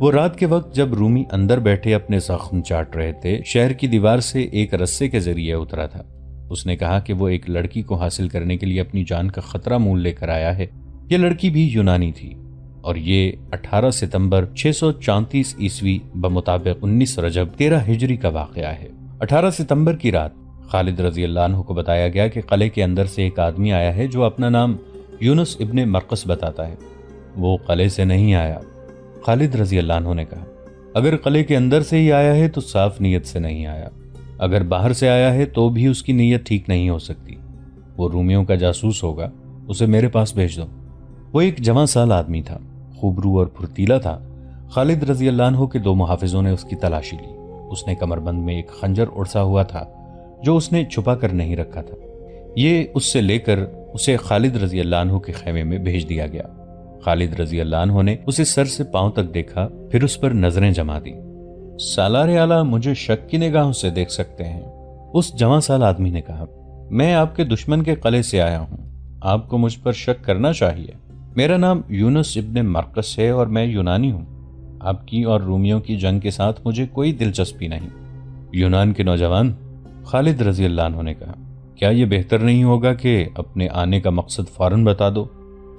وہ رات کے وقت جب رومی اندر بیٹھے اپنے زخم چاٹ رہے تھے، شہر کی دیوار سے ایک رسے کے ذریعے اترا تھا۔ اس نے کہا کہ وہ ایک لڑکی کو حاصل کرنے کے لیے اپنی جان کا خطرہ مول لے کر آیا ہے۔ یہ لڑکی بھی یونانی تھی اور یہ 18 ستمبر 634 عیسوی بمطابق 19 رجب 13 ہجری کا واقعہ ہے۔ 18 ستمبر کی رات خالد رضی اللہ عنہ کو بتایا گیا کہ قلعے کے اندر سے ایک آدمی آیا ہے جو اپنا نام یونس ابن مرقس بتاتا ہے۔ وہ قلعے سے نہیں آیا۔ خالد رضی اللہ عنہ نے کہا، اگر قلعے کے اندر سے ہی آیا ہے تو صاف نیت سے نہیں آیا، اگر باہر سے آیا ہے تو بھی اس کی نیت ٹھیک نہیں ہو سکتی۔ وہ رومیوں کا جاسوس ہوگا، اسے میرے پاس بھیج دو۔ وہ ایک جوان سال آدمی تھا، خوبرو اور پھرتیلا تھا۔ خالد رضی اللہ عنہ کے 2 محافظوں نے اس کی تلاشی لی۔ اس نے کمر بند میں ایک خنجر اڑسا ہوا تھا جو اس نے چھپا کر نہیں رکھا تھا۔ یہ اس سے لے کر اسے خالد رضی اللہ عنہ کے خیمے میں بھیج دیا گیا۔ خالد رضی اللہ عنہ نے اسے سر سے پاؤں تک دیکھا، پھر اس پر نظریں جما دی۔ سالار اعلیٰ مجھے شک کی نگاہوں سے دیکھ سکتے ہیں، اس جوان سال آدمی نے کہا۔ میں آپ کے دشمن کے قلعے سے آیا ہوں، آپ کو مجھ پر شک کرنا چاہیے۔ میرا نام یونس ابن مرقس ہے اور میں یونانی ہوں۔ آپ کی اور رومیوں کی جنگ کے ساتھ مجھے کوئی دلچسپی نہیں۔ یونان کے نوجوان، خالد رضی اللہ عنہ نے کہا، کیا یہ بہتر نہیں ہوگا کہ اپنے آنے کا مقصد فوراً بتا دو؟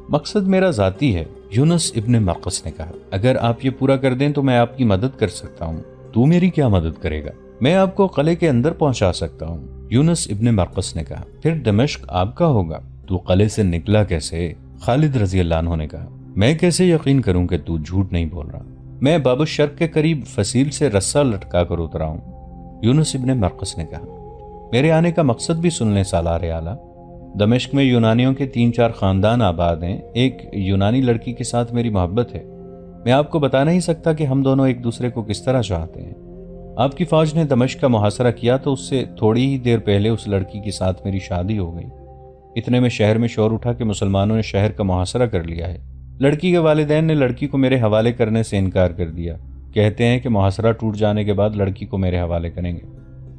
مقصد میرا ذاتی ہے، یونس ابن مرقس نے کہا۔ اگر آپ یہ پورا کر دیں تو میں آپ کی مدد کر سکتا ہوں۔ تو میری کیا مدد کرے گا؟ میں آپ کو قلعے کے اندر پہنچا سکتا ہوں، یونس ابن مرقس نے کہا۔ پھر دمشق آپ کا ہوگا، تو قلعے سے نکلا کیسے؟ خالد رضی اللہ عنہ نے کہا، میں کیسے یقین کروں کہ تو جھوٹ نہیں بول رہا؟ میں باب الشرق کے قریب فصیل سے رسہ لٹکا کر اترا ہوں، یونس ابن مرقس نے کہا۔ میرے آنے کا مقصد بھی سن لیں سالار اعلیٰ۔ دمشق میں یونانیوں کے 3-4 خاندان آباد ہیں، ایک یونانی لڑکی کے ساتھ میری محبت ہے۔ میں آپ کو بتا نہیں سکتا کہ ہم دونوں ایک دوسرے کو کس طرح چاہتے ہیں۔ آپ کی فوج نے دمشق کا محاصرہ کیا تو اس سے تھوڑی ہی دیر پہلے اس لڑکی کے ساتھ میری شادی ہو گئی۔ اتنے میں شہر میں شور اٹھا کہ مسلمانوں نے شہر کا محاصرہ کر لیا ہے۔ لڑکی کے والدین نے لڑکی کو میرے حوالے کرنے سے انکار کر دیا، کہتے ہیں کہ محاصرہ ٹوٹ جانے کے بعد لڑکی کو میرے حوالے کریں گے۔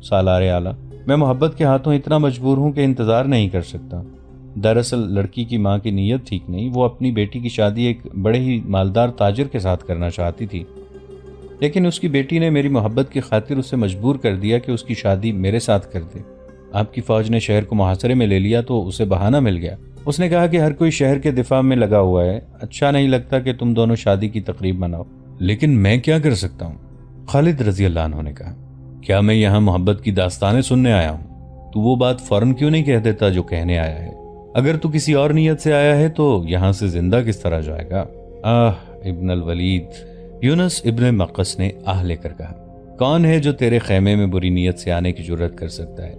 سالار اعلیٰ، میں محبت کے ہاتھوں اتنا مجبور ہوں کہ انتظار نہیں کر سکتا۔ دراصل لڑکی کی ماں کی نیت ٹھیک نہیں، وہ اپنی بیٹی کی شادی ایک بڑے ہی مالدار تاجر کے ساتھ کرنا چاہتی تھی، لیکن اس کی بیٹی نے میری محبت کی خاطر اسے مجبور کر دیا کہ اس کی شادی میرے ساتھ کر دے۔ آپ کی فوج نے شہر کو محاصرے میں لے لیا تو اسے بہانہ مل گیا۔ اس نے کہا کہ ہر کوئی شہر کے دفاع میں لگا ہوا ہے، اچھا نہیں لگتا کہ تم دونوں شادی کی تقریب مناؤ۔ لیکن میں کیا کر سکتا ہوں؟ خالد رضی اللہ عنہ نے کہا، کیا میں یہاں محبت کی داستانیں سننے آیا ہوں؟ تو وہ بات فوراً کیوں نہیں کہہ دیتا جو کہنے آیا ہے؟ اگر تو کسی اور نیت سے آیا ہے تو یہاں سے زندہ کس طرح جائے گا؟ ابن الولید، یونس ابن مرقس نے لے کر کہا، کون ہے جو تیرے خیمے میں بری نیت سے آنے کی جرت کر سکتا ہے؟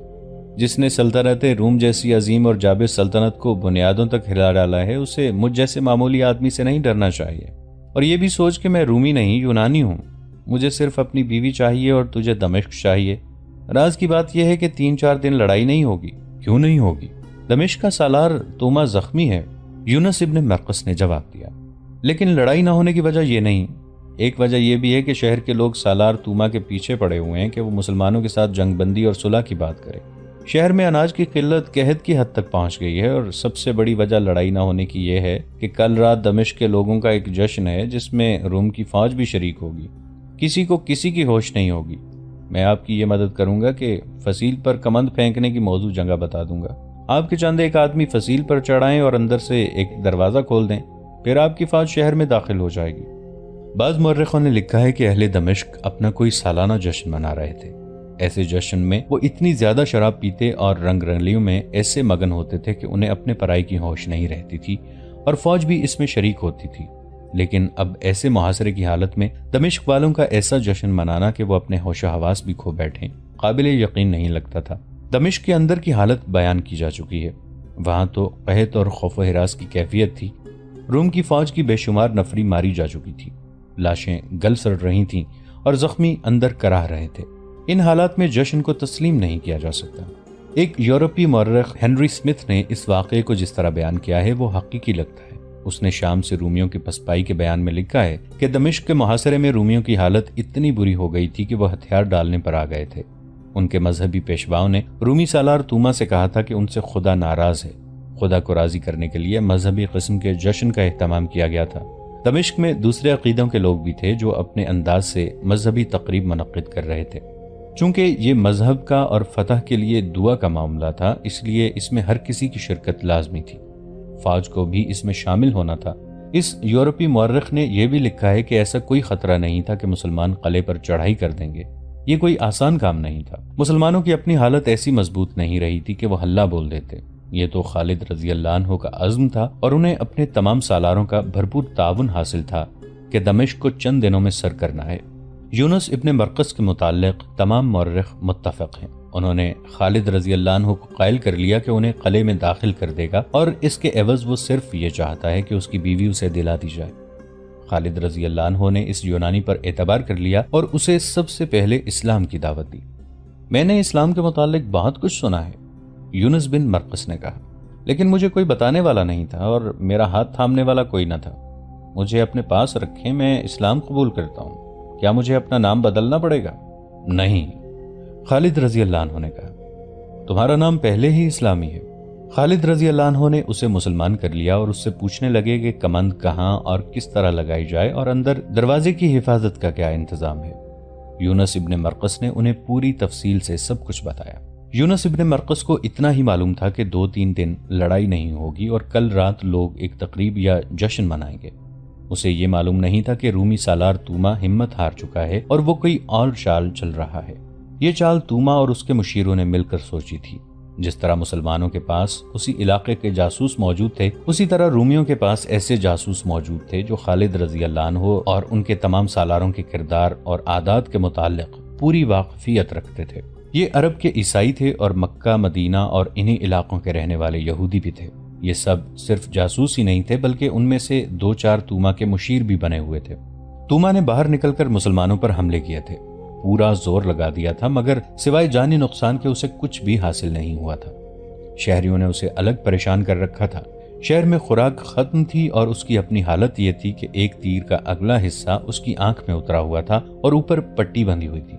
جس نے سلطنت روم جیسی عظیم اور جابر سلطنت کو بنیادوں تک ہلا ڈالا ہے، اسے مجھ جیسے معمولی آدمی سے نہیں ڈرنا چاہیے۔ اور یہ بھی سوچ کہ میں رومی نہیں، یونانی ہوں۔ مجھے صرف اپنی بیوی چاہیے اور تجھے دمشق چاہیے۔ راز کی بات یہ ہے کہ 3-4 دن لڑائی نہیں ہوگی۔ کیوں نہیں ہوگی؟ دمشق کا سالار توما زخمی ہے، یونس ابن مرقس نے جواب دیا۔ لیکن لڑائی نہ ہونے کی وجہ یہ نہیں، ایک وجہ یہ بھی ہے کہ شہر کے لوگ سالار توما کے پیچھے پڑے ہوئے ہیں کہ وہ مسلمانوں کے ساتھ جنگ بندی اور صلح کی بات کرے۔ شہر میں اناج کی قلت قحط کی حد تک پہنچ گئی ہے، اور سب سے بڑی وجہ لڑائی نہ ہونے کی یہ ہے کہ کل رات دمشق کے لوگوں کا ایک جشن ہے جس میں روم کی فوج بھی شریک ہوگی۔ کسی کو کسی کی ہوش نہیں ہوگی۔ میں آپ کی یہ مدد کروں گا کہ فصیل پر کمند پھینکنے کی موزوں جگہ بتا دوں گا۔ آپ کے چند ایک آدمی فصیل پر چڑھائیں اور اندر سے ایک دروازہ کھول دیں، پھر آپ کی فوج شہر میں داخل ہو جائے گی۔ بعض مورخوں نے لکھا ہے کہ اہل دمشق اپنا کوئی سالانہ جشن منا رہے تھے۔ ایسے جشن میں وہ اتنی زیادہ شراب پیتے اور رنگ رنگلیوں میں ایسے مگن ہوتے تھے کہ انہیں اپنے پرائی کی ہوش نہیں رہتی تھی، اور فوج بھی اس میں شریک ہوتی تھی۔ لیکن اب ایسے محاصرے کی حالت میں دمشق والوں کا ایسا جشن منانا کہ وہ اپنے ہوش و حواس بھی کھو بیٹھیں، قابل یقین نہیں لگتا تھا۔ دمشق کے اندر کی حالت بیان کی جا چکی ہے۔ وہاں تو قحط اور خوف و ہراس کی کیفیت تھی۔ روم کی فوج کی بے شمار نفری ماری جا چکی تھی، لاشیں گل سڑ رہی تھیں اور زخمی اندر کراہ رہے تھے۔ ان حالات میں جشن کو تسلیم نہیں کیا جا سکتا۔ ایک یورپی مورخ ہنری سمتھ نے اس واقعے کو جس طرح بیان کیا ہے وہ حقیقی لگتا ہے۔ اس نے شام سے رومیوں کی پسپائی کے بیان میں لکھا ہے کہ دمشق کے محاصرے میں رومیوں کی حالت اتنی بری ہو گئی تھی کہ وہ ہتھیار ڈالنے پر آ گئے تھے۔ ان کے مذہبی پیشواؤں نے رومی سالار توما سے کہا تھا کہ ان سے خدا ناراض ہے۔ خدا کو راضی کرنے کے لیے مذہبی قسم کے جشن کا اہتمام کیا گیا تھا۔ دمشق میں دوسرے عقیدوں کے لوگ بھی تھے جو اپنے انداز سے مذہبی تقریب منعقد کر رہے تھے۔ چونکہ یہ مذہب کا اور فتح کے لیے دعا کا معاملہ تھا، اس لیے اس میں ہر کسی کی شرکت لازمی تھی۔ فوج کو بھی اس میں شامل ہونا تھا۔ اس یورپی مورخ نے یہ بھی لکھا ہے کہ ایسا کوئی خطرہ نہیں تھا کہ مسلمان قلعے پر چڑھائی کر دیں گے۔ یہ کوئی آسان کام نہیں تھا۔ مسلمانوں کی اپنی حالت ایسی مضبوط نہیں رہی تھی کہ وہ حلہ بول دیتے۔ یہ تو خالد رضی اللہ عنہ کا عزم تھا اور انہیں اپنے تمام سالاروں کا بھرپور تعاون حاصل تھا کہ دمشق کو چند دنوں میں سر کرنا ہے۔ یونس ابن مرقس کے متعلق تمام مورخ متفق ہیں۔ انہوں نے خالد رضی اللہ عنہ کو قائل کر لیا کہ انہیں قلعے میں داخل کر دے گا اور اس کے عوض وہ صرف یہ چاہتا ہے کہ اس کی بیوی اسے دلا دی جائے۔ خالد رضی اللہ عنہ نے اس یونانی پر اعتبار کر لیا اور اسے سب سے پہلے اسلام کی دعوت دی۔ میں نے اسلام کے متعلق بہت کچھ سنا ہے، یونس بن مرقس نے کہا، لیکن مجھے کوئی بتانے والا نہیں تھا اور میرا ہاتھ تھامنے والا کوئی نہ تھا۔ مجھے اپنے پاس رکھیں، میں اسلام قبول کرتا ہوں۔ کیا مجھے اپنا نام بدلنا پڑے گا؟ نہیں، خالد رضی اللہ عنہ نے کہا، تمہارا نام پہلے ہی اسلامی ہے۔ خالد رضی اللہ عنہ نے اسے مسلمان کر لیا اور اس سے پوچھنے لگے کہ کمند کہاں اور کس طرح لگائی جائے اور اندر دروازے کی حفاظت کا کیا انتظام ہے۔ یونس ابن مرقس نے انہیں پوری تفصیل سے سب کچھ بتایا۔ یونس ابن مرقس کو اتنا ہی معلوم تھا کہ 2-3 دن لڑائی نہیں ہوگی اور کل رات لوگ ایک تقریب یا جشن منائیں گے۔ اسے یہ معلوم نہیں تھا کہ رومی سالار توما ہمت ہار چکا ہے اور وہ کوئی اور چال چل رہا ہے۔ یہ چال توما اور اس کے مشیروں نے مل کر سوچی تھی۔ جس طرح مسلمانوں کے پاس اسی علاقے کے جاسوس موجود تھے، اسی طرح رومیوں کے پاس ایسے جاسوس موجود تھے جو خالد رضی اللہ عنہ اور ان کے تمام سالاروں کے کردار اور عادات کے متعلق پوری واقفیت رکھتے تھے۔ یہ عرب کے عیسائی تھے اور مکہ، مدینہ اور انہی علاقوں کے رہنے والے یہودی بھی تھے۔ یہ سب صرف جاسوس ہی نہیں تھے بلکہ ان میں سے 2-4 توما کے مشیر بھی بنے ہوئے تھے۔ توما نے باہر نکل کر مسلمانوں پر حملے کیے تھے، پورا زور لگا دیا تھا، مگر سوائے جانی نقصان کے اسے کچھ بھی حاصل نہیں ہوا تھا۔ شہریوں نے اسے الگ پریشان کر رکھا تھا۔ شہر میں خوراک ختم تھی اور اس کی اپنی حالت یہ تھی کہ ایک تیر کا اگلا حصہ اس کی آنکھ میں اترا ہوا تھا اور اوپر پٹی بندھی ہوئی تھی۔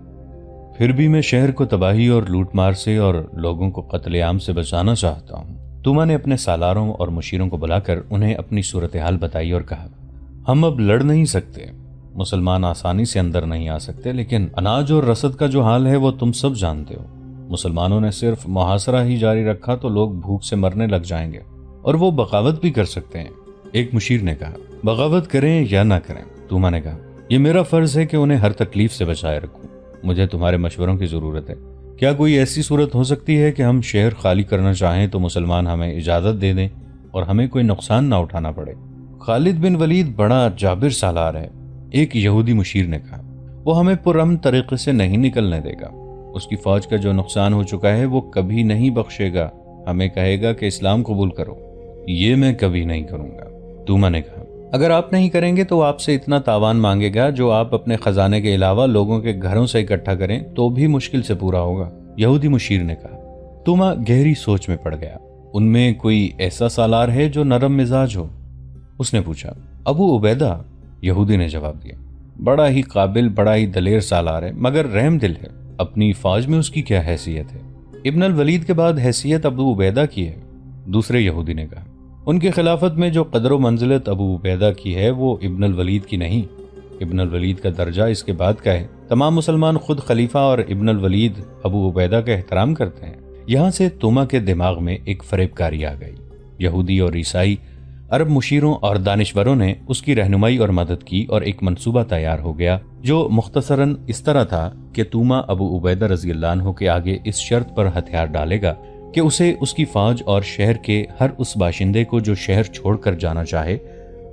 پھر بھی میں شہر کو تباہی اور لوٹ مار سے اور لوگوں کو قتل عام سے بچانا چاہتا ہوں۔ توما نے اپنے سالاروں اور مشیروں کو بلا کر انہیں اپنی صورتحال بتائی اور کہا، ہم اب لڑ نہیں سکتے، مسلمان آسانی سے اندر نہیں آ سکتے، لیکن اناج اور رسد کا جو حال ہے وہ تم سب جانتے ہو۔ مسلمانوں نے صرف محاصرہ ہی جاری رکھا تو لوگ بھوک سے مرنے لگ جائیں گے اور وہ بغاوت بھی کر سکتے ہیں۔ ایک مشیر نے کہا، بغاوت کریں یا نہ کریں؟ توما نے کہا، یہ میرا فرض ہے کہ انہیں ہر تکلیف سے بچائے رکھوں۔ مجھے تمہارے مشوروں کی ضرورت ہے۔ کیا کوئی ایسی صورت ہو سکتی ہے کہ ہم شہر خالی کرنا چاہیں تو مسلمان ہمیں اجازت دے دیں اور ہمیں کوئی نقصان نہ اٹھانا پڑے؟ خالد بن ولید بڑا جابر سالار ہے، ایک یہودی مشیر نے کہا، وہ ہمیں پرامن طریقے سے نہیں نکلنے دے گا۔ اس کی فوج کا جو نقصان ہو چکا ہے وہ کبھی نہیں بخشے گا، ہمیں کہے گا کہ اسلام قبول کرو۔ یہ میں کبھی نہیں کروں گا، توما نے کہا۔ اگر آپ نہیں کریں گے تو آپ سے اتنا تاوان مانگے گا جو آپ اپنے خزانے کے علاوہ لوگوں کے گھروں سے اکٹھا کریں تو بھی مشکل سے پورا ہوگا، یہودی مشیر نے کہا۔ توما گہری سوچ میں پڑ گیا۔ ان میں کوئی ایسا سالار ہے جو نرم مزاج ہو؟ اس نے پوچھا۔ ابو عبیدہ، یہودی نے جواب دیا، بڑا ہی قابل، بڑا ہی دلیر سالار ہے، مگر رحم دل ہے۔ اپنی فوج میں اس کی کیا حیثیت ہے؟ ابن الولید کے بعد حیثیت ابو عبیدہ کی ہے، دوسرے یہودی نے کہا۔ ان کی خلافت میں جو قدر و منزلت ابو عبیدہ کی ہے وہ ابن الولید کی نہیں۔ ابن الولید کا درجہ اس کے بعد کا ہے۔ تمام مسلمان خود خلیفہ اور ابن الولید ابو عبیدہ کا احترام کرتے ہیں۔ یہاں سے توما کے دماغ میں ایک فریب کاری آ گئی۔ یہودی اور عیسائی عرب مشیروں اور دانشوروں نے اس کی رہنمائی اور مدد کی اور ایک منصوبہ تیار ہو گیا جو مختصراً اس طرح تھا کہ توما ابو عبیدہ رضی اللہ عنہ کے آگے اس شرط پر ہتھیار ڈالے گا کہ اسے اس کی فوج اور شہر کے ہر اس باشندے کو جو شہر چھوڑ کر جانا چاہے،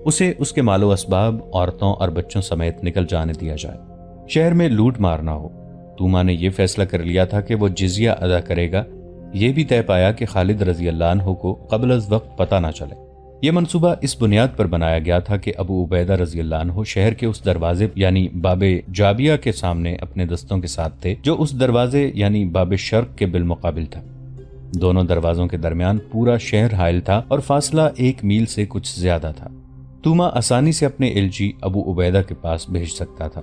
اسے اس کے مال و اسباب، عورتوں اور بچوں سمیت نکل جانے دیا جائے۔ شہر میں لوٹ مار نہ ہو۔ توما نے یہ فیصلہ کر لیا تھا کہ وہ جزیہ ادا کرے گا۔ یہ بھی طے پایا کہ خالد رضی اللہ عنہ کو قبل از وقت پتہ نہ چلے۔ یہ منصوبہ اس بنیاد پر بنایا گیا تھا کہ ابو عبیدہ رضی اللہ عنہ شہر کے اس دروازے یعنی باب جابیہ کے سامنے اپنے دستوں کے ساتھ تھے جو اس دروازے یعنی باب شرق کے بالمقابل تھا۔ دونوں دروازوں کے درمیان پورا شہر حائل تھا اور فاصلہ 1 میل سے کچھ زیادہ تھا۔ توما آسانی سے اپنے الجی ابو عبیدہ کے پاس بھیج سکتا تھا۔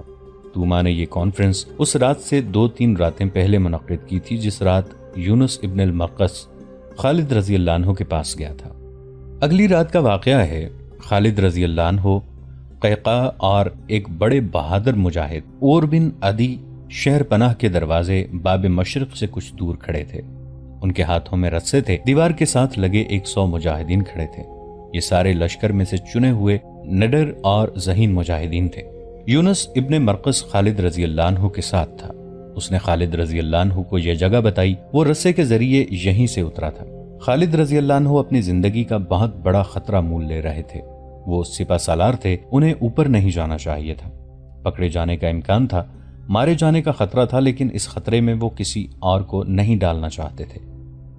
توما نے یہ کانفرنس اس رات سے 2-3 راتیں پہلے منعقد کی تھی جس رات یونس ابن المرقس خالد رضی اللہ عنہ کے پاس گیا تھا۔ اگلی رات کا واقعہ ہے۔ خالد رضی اللہ عنہ قیقا اور ایک بڑے بہادر مجاہد اور بن عدی شہر پناہ کے دروازے باب مشرق سے کچھ دور کھڑے تھے۔ ان کے ہاتھوں میں رسے تھے، دیوار کے ساتھ لگے 100 مجاہدین کھڑے تھے۔ یہ سارے لشکر میں سے چنے ہوئے نڈر اور ذہین مجاہدین تھے۔ یونس ابن مرقس خالد رضی اللہ عنہ کے ساتھ تھا۔ اس نے خالد رضی اللہ عنہ کو یہ جگہ بتائی، وہ رسے کے ذریعے یہیں سے اترا تھا۔ خالد رضی اللہ عنہ اپنی زندگی کا بہت بڑا خطرہ مول لے رہے تھے۔ وہ سپہ سالار تھے، انہیں اوپر نہیں جانا چاہیے تھا۔ پکڑے جانے کا امکان تھا، مارے جانے کا خطرہ تھا، لیکن اس خطرے میں وہ کسی اور کو نہیں ڈالنا چاہتے تھے۔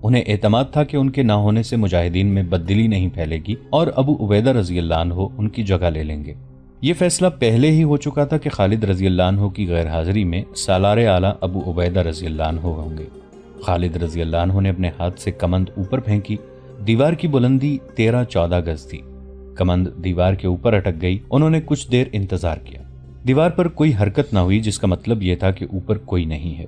انہیں اعتماد تھا کہ ان کے نہ ہونے سے مجاہدین میں بددلی نہیں پھیلے گی اور ابو عبیدہ رضی اللہ عنہ ان کی جگہ لے لیں گے۔ یہ فیصلہ پہلے ہی ہو چکا تھا کہ خالد رضی اللہ عنہ کی غیر حاضری میں سالار اعلیٰ ابو عبیدہ رضی اللہ عنہ ہوں گے۔ خالد رضی اللہ عنہ نے اپنے ہاتھ سے کمند اوپر پھینکی۔ دیوار کی بلندی 13-14 گز تھی۔ کمند دیوار کے اوپر اٹک گئی۔ انہوں نے کچھ دیر انتظار کیا۔ دیوار پر کوئی حرکت نہ ہوئی، جس کا مطلب یہ تھا کہ اوپر کوئی نہیں ہے۔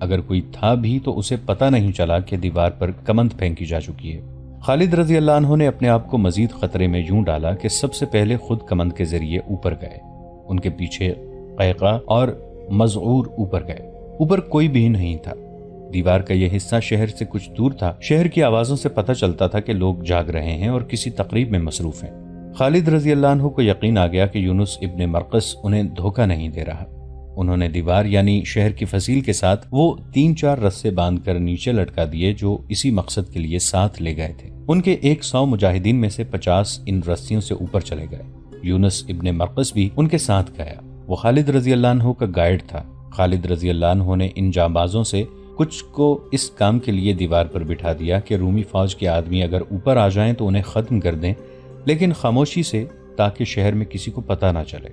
اگر کوئی تھا بھی تو اسے پتہ نہیں چلا کہ دیوار پر کمند پھینکی جا چکی ہے۔ خالد رضی اللہ عنہ نے اپنے آپ کو مزید خطرے میں یوں ڈالا کہ سب سے پہلے خود کمند کے ذریعے اوپر گئے۔ ان کے پیچھے قیقا اور مزعور اوپر گئے۔ اوپر کوئی بھی نہیں تھا۔ دیوار کا یہ حصہ شہر سے کچھ دور تھا۔ شہر کی آوازوں سے پتہ چلتا تھا کہ لوگ جاگ رہے ہیں اور کسی تقریب میں مصروف ہیں۔ خالد رضی اللہ عنہ کو یقین آ گیا کہ یونس ابن مرقس انہیں دھوکہ نہیں دے رہا۔ انہوں نے دیوار یعنی شہر کی فصیل کے ساتھ وہ 3-4 رسے باندھ کر نیچے لٹکا دیے جو اسی مقصد کے لیے ساتھ لے گئے تھے۔ ان کے 100 مجاہدین میں سے 50 ان رسیوں سے اوپر چلے گئے۔ یونس ابن مرقس بھی ان کے ساتھ گیا۔ وہ خالد رضی اللہ عنہ کا گائیڈ تھا۔ خالد رضی اللہ عنہ نے ان جانبازوں سے کچھ کو اس کام کے لیے دیوار پر بٹھا دیا کہ رومی فوج کے آدمی اگر اوپر آ جائیں تو انہیں ختم کر دیں، لیکن خاموشی سے، تاکہ شہر میں کسی کو پتہ نہ چلے۔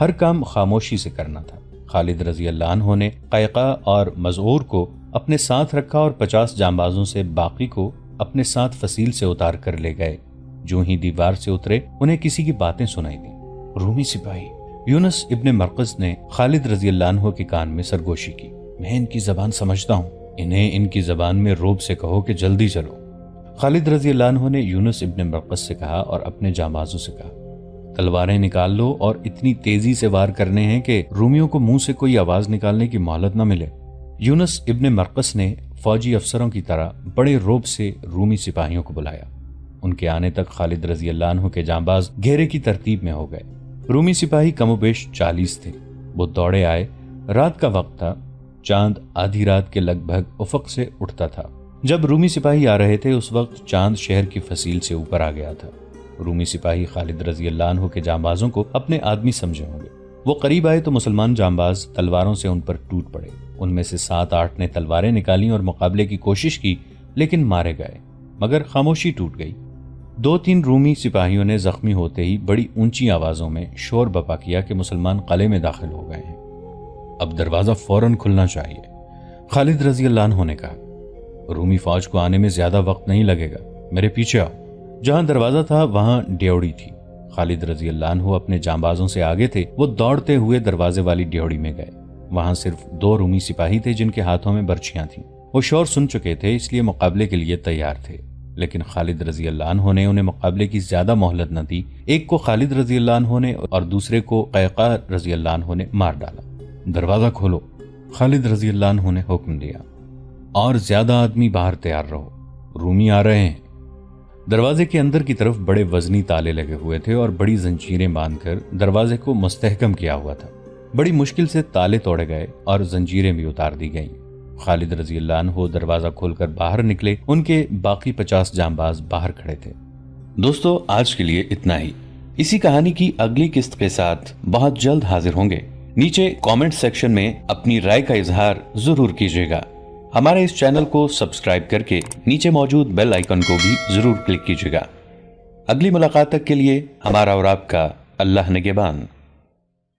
ہر کام خاموشی سے کرنا تھا۔ خالد رضی اللہ عنہ نے قیقا اور مزعور کو اپنے ساتھ رکھا اور 50 جانبازوں سے باقی کو اپنے ساتھ فصیل سے اتار کر لے گئے۔ جو ہی دیوار سے اترے انہیں کسی کی باتیں سنائی دیں۔ رومی سپاہی۔ یونس ابن مرقس نے خالد رضی اللہ عنہ کے کان میں سرگوشی کی۔ میں ان کی زبان سمجھتا ہوں، انہیں ان کی زبان میں روب سے کہو کہ جلدی چلو۔ خالد رضی اللہ عنہ نے یونس ابن مرقس سے کہا اور اپنے جانبازوں سے کہا، تلواریں نکال لو اور اتنی تیزی سے وار کرنے ہیں کہ رومیوں کو منہ سے کوئی آواز نکالنے کی مہلت نہ ملے۔ یونس ابن مرقس نے فوجی افسروں کی طرح بڑے روب سے رومی سپاہیوں کو بلایا۔ ان کے آنے تک خالد رضی اللہ عنہ کے جانباز گھیرے کی ترتیب میں ہو گئے۔ رومی سپاہی کم و بیش 40 تھے۔ وہ دوڑے آئے۔ رات کا وقت تھا۔ چاند آدھی رات کے لگ بھگ افق سے اٹھتا تھا۔ جب رومی سپاہی آ رہے تھے اس وقت چاند شہر کی فصیل سے اوپر آ گیا تھا۔ رومی سپاہی خالد رضی اللہ عنہ کے جانبازوں کو اپنے آدمی سمجھے ہوں گے۔ وہ قریب آئے تو مسلمان جانباز تلواروں سے ان پر ٹوٹ پڑے۔ ان میں سے 7-8 نے تلواریں نکالیں اور مقابلے کی کوشش کی، لیکن مارے گئے، مگر خاموشی ٹوٹ گئی۔ 2-3 رومی سپاہیوں نے زخمی ہوتے ہی بڑی اونچی آوازوں میں شور بپا کیا کہ مسلمان قلعے میں داخل ہو گئے ہیں، اب دروازہ فوراً کھلنا چاہیے۔ خالد رضی اللہ عنہ نے کہا، رومی فوج کو آنے میں زیادہ وقت نہیں لگے گا، میرے پیچھے آؤ۔ جہاں دروازہ تھا وہاں ڈیوڑی تھی۔ خالد رضی اللہ عنہ اپنے جانبازوں سے آگے تھے۔ وہ دوڑتے ہوئے دروازے والی ڈیوڑی میں گئے۔ وہاں صرف 2 رومی سپاہی تھے جن کے ہاتھوں میں برچیاں تھیں۔ وہ شور سن چکے تھے، اس لیے مقابلے کے لیے تیار تھے، لیکن خالد رضی اللہ عنہ نے انہیں مقابلے کی زیادہ مہلت نہ دی۔ ایک کو خالد رضی اللہ عنہ نے اور دوسرے کو قیقا رضی اللہ عنہ نے مار ڈالا۔ دروازہ کھولو، خالد رضی اللہ عنہ نے حکم دیا، اور زیادہ آدمی باہر تیار رہو، رومی آ رہے ہیں۔ دروازے کے اندر کی طرف بڑے وزنی تالے لگے ہوئے تھے اور بڑی زنجیریں باندھ کر دروازے کو مستحکم کیا ہوا تھا۔ بڑی مشکل سے تالے توڑے گئے اور زنجیریں بھی اتار دی گئیں۔ خالد رضی اللہ عنہ دروازہ کھول کر باہر نکلے۔ ان کے باقی 50 جانباز باہر کھڑے تھے۔ دوستو، آج کے لیے اتنا ہی۔ اسی کہانی کی اگلی قسط کے ساتھ بہت جلد حاضر ہوں گے۔ نیچے کامنٹ سیکشن میں اپنی رائے کا اظہار ضرور کیجیے گا۔ ہمارے اس چینل کو سبسکرائب کر کے نیچے موجود بیل آئیکن کو بھی ضرور کلک کیجیے گا۔ اگلی ملاقات تک کے لیے ہمارا اور آپ کا اللہ نگہبان۔